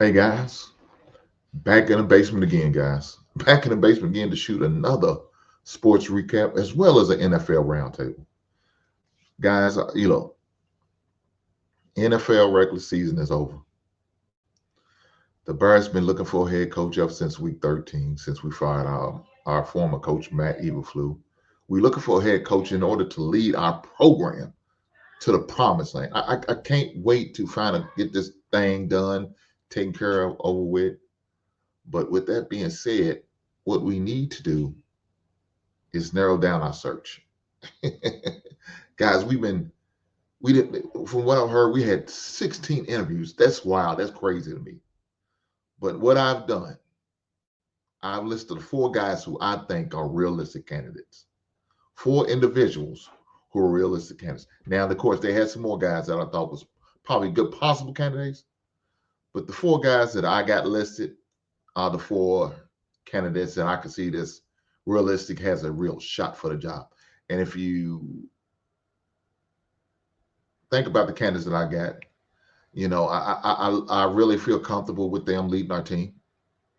Hey guys, back in the basement again, guys. Back in the basement again to shoot another sports recap as well as an NFL roundtable. Guys, NFL regular season is over. The Bears been looking for a head coach up since week 13, since we fired our former coach, Matt Eberflus. We're looking for a head coach in order to lead our program to the promised land. I can't wait to finally get this thing done, taken care of, over with. But with that being said, what we need to do is narrow down our search. Guys, we didn't, from what I've heard, we had 16 interviews. That's wild. That's crazy to me. But what I've done, I've listed four guys who I think are realistic candidates, four individuals who are realistic candidates. Now, of course, they had some more guys that I thought was probably good possible candidates. But the four guys that I got listed are the four candidates that I can see this realistic has a real shot for the job. And if you think about the candidates that I got, I really feel comfortable with them leading our team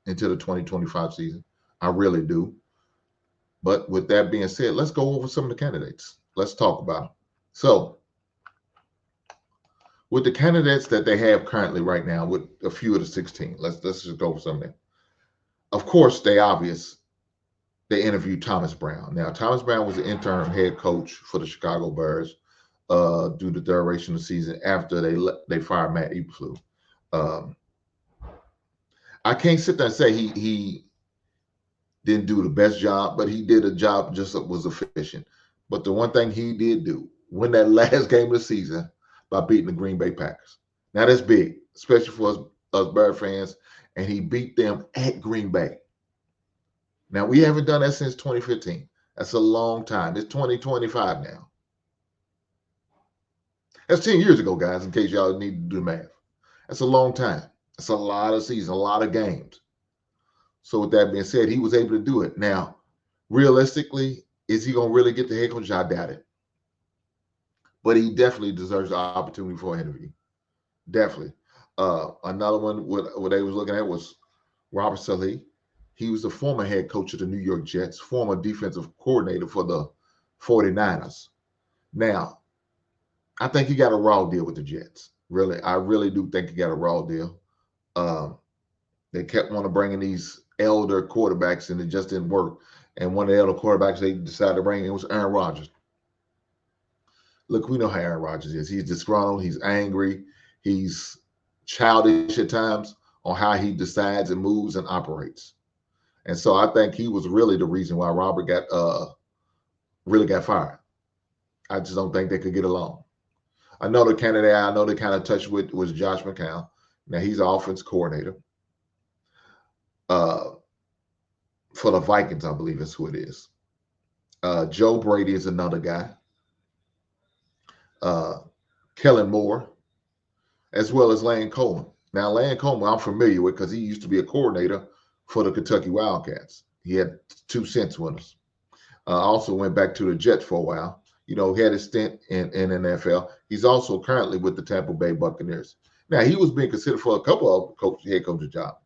into the 2025 season. I really do. But with that being said, let's go over some of the candidates. Let's talk about them. So, with the candidates that they have currently right now, with a few of the 16, let's just go over some of them. Of course, they interviewed Thomas Brown. Now, Thomas Brown was the interim head coach for the Chicago Bears due to the duration of the season after they fired Matt Eberflus. Um, I can't sit there and say he didn't do the best job, but he did a job just that was efficient. But the one thing he did do, win that last game of the season by beating the Green Bay Packers. Now that's big, especially for us Bear fans, and he beat them at Green Bay. Now we haven't done that since 2015. That's a long time. It's 2025 now. That's 10 years ago, guys, in case y'all need to do the math. That's a long time. That's a lot of seasons, a lot of games. So with that being said, he was able to do it. Now, realistically, is he going to really get the head coach? I doubt it. But he definitely deserves the opportunity for an interview. Definitely. Another one what they was looking at was Robert Saleh. He was the former head coach of the New York Jets, former defensive coordinator for the 49ers. Now, I think he got a raw deal with the Jets. Really, I really do think he got a raw deal. They kept wanting to bring in these elder quarterbacks, and it just didn't work. And one of the elder quarterbacks they decided to bring in was Aaron Rodgers. Look, we know how Aaron Rodgers is. He's disgruntled. He's angry. He's childish at times on how he decides and moves and operates. And so I think he was really the reason why Robert really got fired. I just don't think they could get along. Another candidate I know they kind of touched with was Josh McCown. Now he's an offense coordinator for the Vikings, I believe is who it is. Joe Brady is another guy. Kellen Moore, as well as Lane Coen. Now, Lane Coen, I'm familiar with because he used to be a coordinator for the Kentucky Wildcats. He had 2 cents winners. Also went back to the Jets for a while. He had a stint in NFL. He's also currently with the Tampa Bay Buccaneers. Now, he was being considered for a couple of head coaching jobs.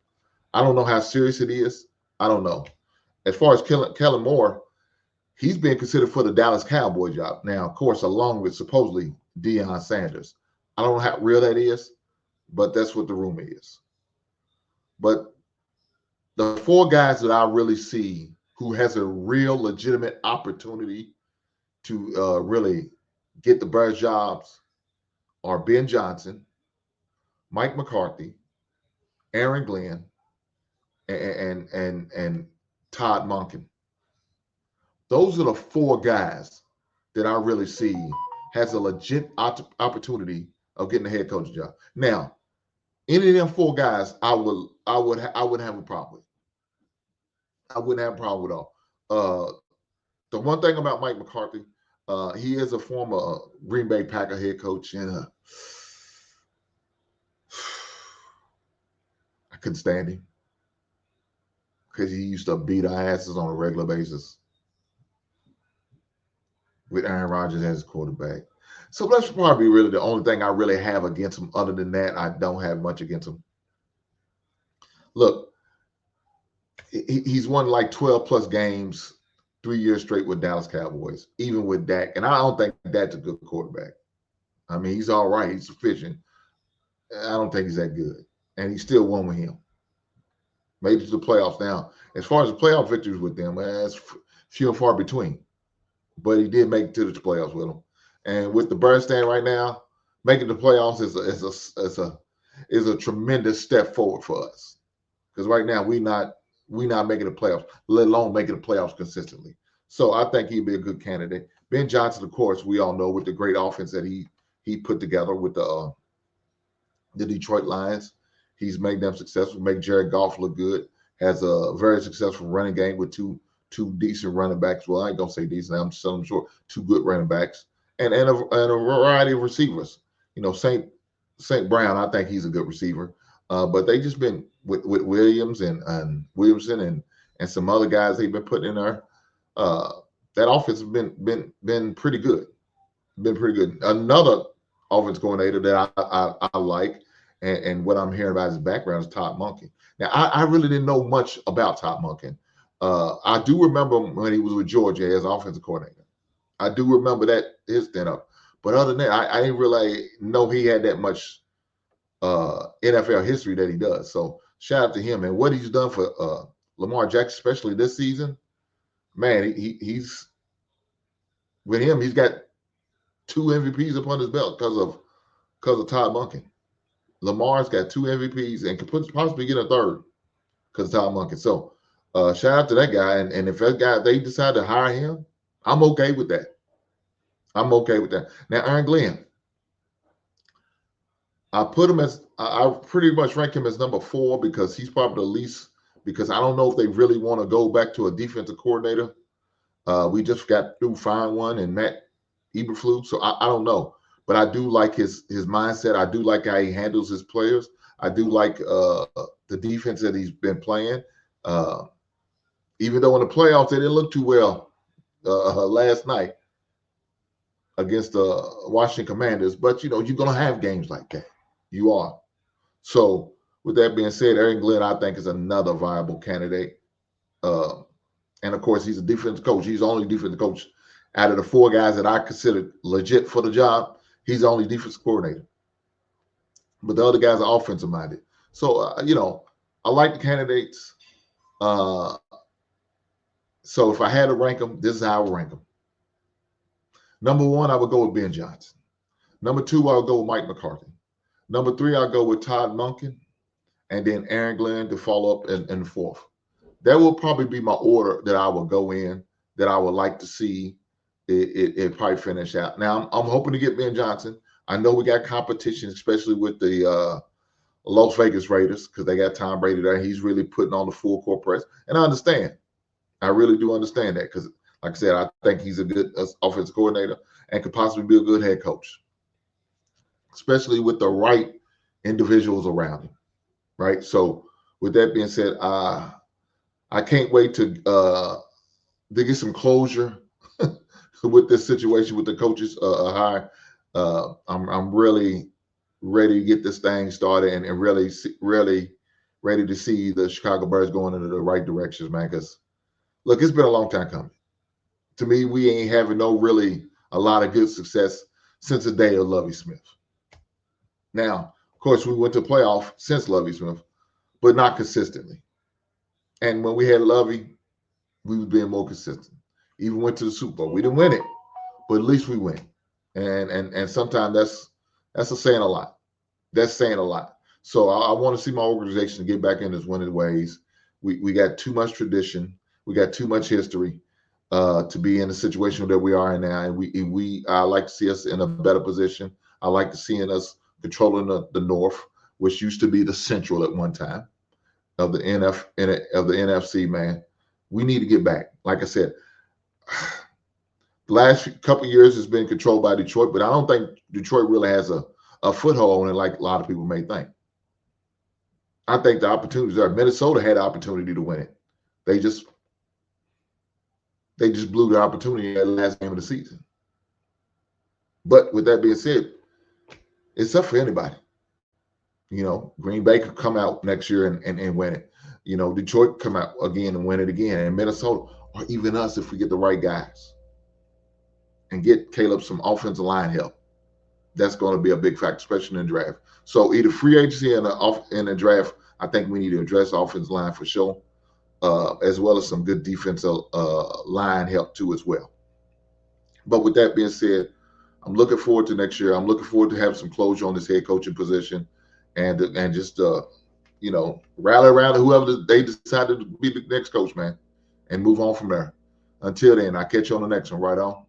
I don't know how serious it is. I don't know. As far as Kellen Moore, he's being considered for the Dallas Cowboy job. Now, of course, along with supposedly Deion Sanders. I don't know how real that is, but that's what the rumor is. But the 4 guys that I really see who has a real legitimate opportunity to really get the Bears jobs are Ben Johnson, Mike McCarthy, Aaron Glenn, and Todd Monken. Those are the 4 guys that I really see has a legit opportunity of getting a head coach job. Now, any of them 4 guys, I would have a problem with. I wouldn't have a problem with all. The one thing about Mike McCarthy, he is a former Green Bay Packer head coach, and I couldn't stand him because he used to beat our asses on a regular basis with Aaron Rodgers as quarterback. So that's probably really the only thing I really have against him. Other than that, I don't have much against him. Look, he's won like 12 plus games 3 years straight with Dallas Cowboys, even with Dak. And I don't think Dak's a good quarterback. I mean, he's all right. He's sufficient. I don't think he's that good. And he still won with him. Made it to the playoffs. Now, as far as the playoff victories with them, that's few and far between. But he did make it to the playoffs with them. And with the bird stand right now, making the playoffs is a tremendous step forward for us. Because right now we not making the playoffs, let alone making the playoffs consistently. So I think he'd be a good candidate. Ben Johnson, of course, we all know with the great offense that he put together with the Detroit Lions. He's made them successful, make Jared Goff look good, has a very successful running game with two decent running backs. Well, I ain't gonna say decent, I'm selling short, two good running backs, and a variety of receivers. You know, St. Brown, I think he's a good receiver. But they just been with Williams and Williamson and some other guys they've been putting in there. That offense has been pretty good. Been pretty good. Another offense coordinator that I like, and what I'm hearing about his background is Todd Monken. Now, I really didn't know much about Todd Monken. I do remember when he was with Georgia as offensive coordinator. I do remember that his stand up. But other than that, I didn't really know he had that much NFL history that he does. So shout out to him and what he's done for Lamar Jackson, especially this season. Man, he's with him. He's got 2 MVPs upon his belt because of Todd Monken. Lamar's got 2 MVPs and could possibly get a third because of Todd Monken. So shout out to that guy. And if that guy they decide to hire him, I'm okay with that. I'm okay with that. Now, Aaron Glenn, I put him as I pretty much rank him as number 4 because he's probably the least. Because I don't know if they really want to go back to a defensive coordinator. We just got through firing one and Matt Eberflus, so I don't know. But I do like his mindset. I do like how he handles his players. I do like the defense that he's been playing. Even though in the playoffs they didn't look too well last night against the Washington Commanders, but you know you're gonna have games like that. You are. So with that being said, Aaron Glenn I think is another viable candidate. And of course he's a defensive coach. He's the only defensive coach out of the 4 guys that I consider legit for the job. He's the only defensive coordinator. But the other guys are offensive minded. So you know I like the candidates. So if I had to rank them, this is how I would rank them. Number 1, I would go with Ben Johnson. Number 2, I would go with Mike McCarthy. Number 3, I'll go with Todd Monken, and then Aaron Glenn to follow up in the 4th. That will probably be my order that I will go in, that I would like to see it probably finish out. Now, I'm hoping to get Ben Johnson. I know we got competition, especially with the Las Vegas Raiders, because they got Tom Brady there. He's really putting on the full court press. And I understand. I really do understand that because, like I said, I think he's a good offensive coordinator and could possibly be a good head coach, especially with the right individuals around him, right? So with that being said, I can't wait to get some closure with this situation with the coaches hire. I'm really ready to get this thing started and really ready to see the Chicago Bears going into the right directions, man. Because look, it's been a long time coming. To me, we ain't having a lot of good success since the day of Lovie Smith. Now, of course, we went to playoff since Lovie Smith, but not consistently. And when we had Lovie, we was being more consistent. Even went to the Super Bowl. We didn't win it, but at least we win. And sometimes that's saying a lot. That's saying a lot. So I want to see my organization get back in its winning ways. We got too much tradition. We got too much history to be in the situation that we are in now. And I like to see us in a better position. I like to see us controlling the North, which used to be the Central at one time of the NFC. Man, we need to get back. Like I said, the last couple of years has been controlled by Detroit, but I don't think Detroit really has a foothold on it like a lot of people may think. I think the opportunities are. Minnesota had the opportunity to win it. They just blew the opportunity at the last game of the season. But with that being said, it's up for anybody. Green Bay could come out next year and win it. Detroit come out again and win it again. And Minnesota, or even us if we get the right guys and get Caleb some offensive line help. That's going to be a big factor, especially in the draft. So either free agency and in the draft, I think we need to address the offensive line for sure, as well as some good defensive line help too as well. But with that being said, I'm looking forward to next year. I'm looking forward to having some closure on this head coaching position, and just rally around whoever they decided to be the next coach, man, and move on from there. Until then, I'll catch you on the next one. Right on.